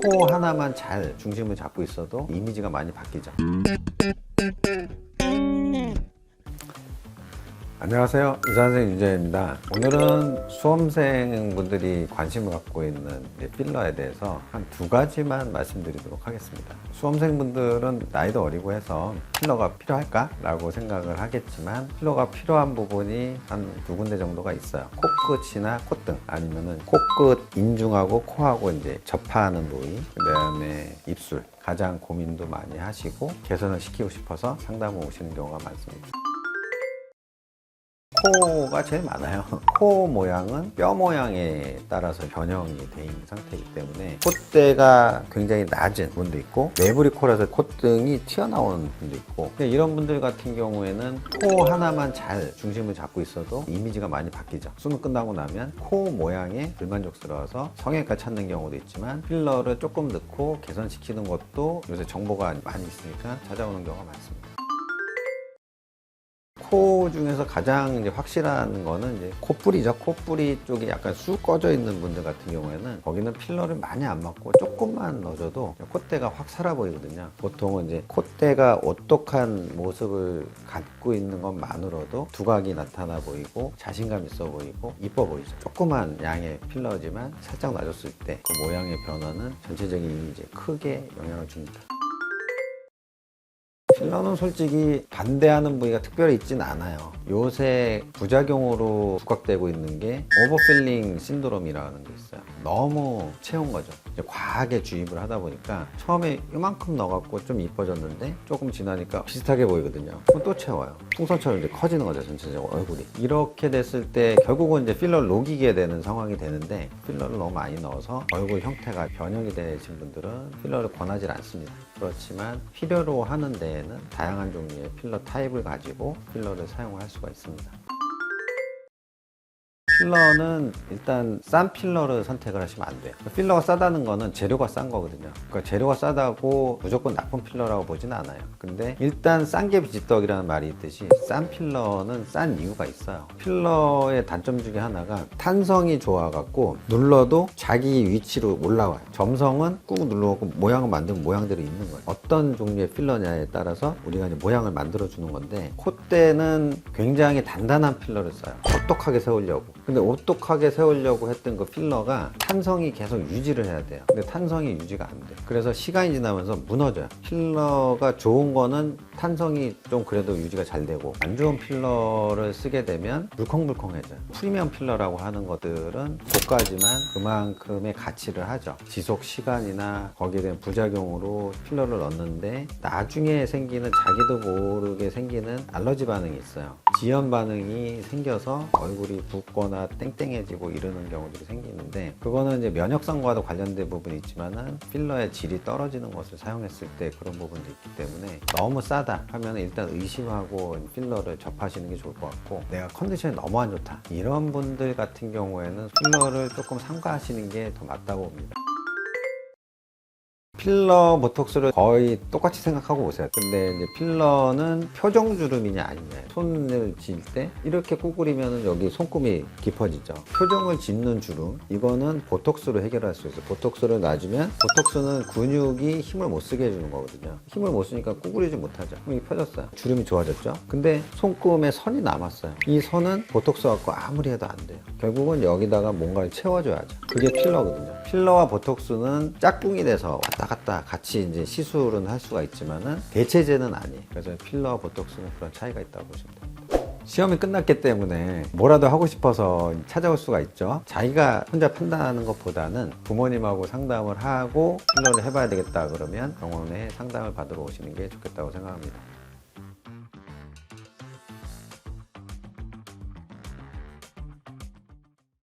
코 하나만 잘 중심을 잡고 있어도 이미지가 많이 바뀌죠. 안녕하세요, 의사선생님 유재입니다. 오늘은 수험생분들이 관심을 갖고 있는 필러에 대해서 한 두 가지만 말씀드리도록 하겠습니다. 수험생분들은 나이도 어리고 해서 필러가 필요할까? 라고 생각을 하겠지만, 필러가 필요한 부분이 한 두 군데 정도가 있어요. 코끝이나 콧등, 아니면은 코끝 인중하고 코하고 이제 접하는 부위, 그 다음에 입술, 가장 고민도 많이 하시고 개선을 시키고 싶어서 상담을 오시는 경우가 많습니다. 코가 제일 많아요. 코 모양은 뼈 모양에 따라서 변형이 되어 있는 상태이기 때문에 콧대가 굉장히 낮은 분도 있고, 매부리 코라서 콧등이 튀어나오는 분도 있고, 이런 분들 같은 경우에는 코 하나만 잘 중심을 잡고 있어도 이미지가 많이 바뀌죠. 수능 끝나고 나면 코 모양에 불만족스러워서 성형외과 찾는 경우도 있지만, 필러를 조금 넣고 개선시키는 것도 요새 정보가 많이 있으니까 찾아오는 경우가 많습니다. 코 중에서 가장 이제 확실한 거는 이제 콧불이죠. 콧불이 쪽이 약간 쑥 꺼져 있는 분들 같은 경우에는 거기는 필러를 많이 안 맞고 조금만 넣어줘도 콧대가 확 살아 보이거든요. 보통은 이제 콧대가 오똑한 모습을 갖고 있는 것만으로도 두각이 나타나 보이고 자신감 있어 보이고 이뻐 보이죠. 조그만 양의 필러지만 살짝 놔줬을 때 그 모양의 변화는 전체적인 이미지에 크게 영향을 줍니다. 필러는 솔직히 반대하는 부위가 특별히 있진 않아요. 요새 부작용으로 부각되고 있는 게 오버필링 신드롬이라는 게 있어요. 너무 채운 거죠. 이제 과하게 주입을 하다 보니까 처음에 이만큼 넣어갖고 좀 이뻐졌는데 조금 지나니까 비슷하게 보이거든요. 그럼 또 채워요. 풍선처럼 이제 커지는 거죠, 전체적으로 얼굴이. 이렇게 됐을 때 결국은 이제 필러를 녹이게 되는 상황이 되는데, 필러를 너무 많이 넣어서 얼굴 형태가 변형이 되신 분들은 필러를 권하지 않습니다. 그렇지만 필요로 하는 데에는 다양한 종류의 필러 타입을 가지고 필러를 사용을 할 수가 있습니다. 필러는 일단 싼 필러를 선택을 하시면 안 돼요. 필러가 싸다는 거는 재료가 싼 거거든요. 그러니까 재료가 싸다고 무조건 나쁜 필러라고 보지는 않아요. 근데 일단 싼 게 비지떡이라는 말이 있듯이 싼 필러는 싼 이유가 있어요. 필러의 단점 중에 하나가 탄성이 좋아갖고 눌러도 자기 위치로 올라와요. 점성은 꾹 눌러갖고 모양을 만들면 모양대로 있는 거예요. 어떤 종류의 필러냐에 따라서 우리가 이제 모양을 만들어주는 건데, 콧대는 굉장히 단단한 필러를 써요. 오똑하게 세우려고. 근데 오똑하게 세우려고 했던 그 필러가 탄성이 계속 유지를 해야 돼요. 근데 탄성이 유지가 안 돼요. 그래서 시간이 지나면서 무너져요. 필러가 좋은 거는 탄성이 좀 그래도 유지가 잘 되고, 안 좋은 필러를 쓰게 되면 물컹물컹해져요. 프리미엄 필러라고 하는 것들은 고가지만 그만큼의 가치를 하죠. 지속 시간이나 거기에 대한 부작용으로 필러를 넣는데 나중에 생기는, 자기도 모르게 생기는 알러지 반응이 있어요. 지연 반응이 생겨서 얼굴이 붓거나 땡땡해지고 이러는 경우들이 생기는데, 그거는 이제 면역성과도 관련된 부분이 있지만은 필러의 질이 떨어지는 것을 사용했을 때 그런 부분도 있기 때문에, 너무 싸다 하면 일단 의심하고 필러를 접하시는 게 좋을 것 같고, 내가 컨디션이 너무 안 좋다 이런 분들 같은 경우에는 필러를 조금 삼가하시는 게 더 맞다고 봅니다. 필러, 보톡스를 거의 똑같이 생각하고 오세요. 근데 이제 필러는 표정주름이냐 아니냐. 손을 쥘 때 이렇게 구부리면 여기 손금이 깊어지죠. 표정을 짓는 주름, 이거는 보톡스로 해결할 수 있어요. 보톡스를 놔주면, 보톡스는 근육이 힘을 못 쓰게 해주는 거거든요. 힘을 못 쓰니까 구부리지 못하죠. 힘이 펴졌어요. 주름이 좋아졌죠. 근데 손금에 선이 남았어요. 이 선은 보톡스 갖고 아무리 해도 안 돼요. 결국은 여기다가 뭔가를 채워줘야죠. 그게 필러거든요. 필러와 보톡스는 짝꿍이 돼서 왔다 갔다 같이 이제 시술은 할 수가 있지만은 대체제는 아니에요. 그래서 필러와 보톡스는 그런 차이가 있다고 보시면 됩니다. 시험이 끝났기 때문에 뭐라도 하고 싶어서 찾아올 수가 있죠. 자기가 혼자 판단하는 것보다는 부모님하고 상담을 하고 필러를 해봐야 되겠다 그러면 병원에 상담을 받으러 오시는 게 좋겠다고 생각합니다.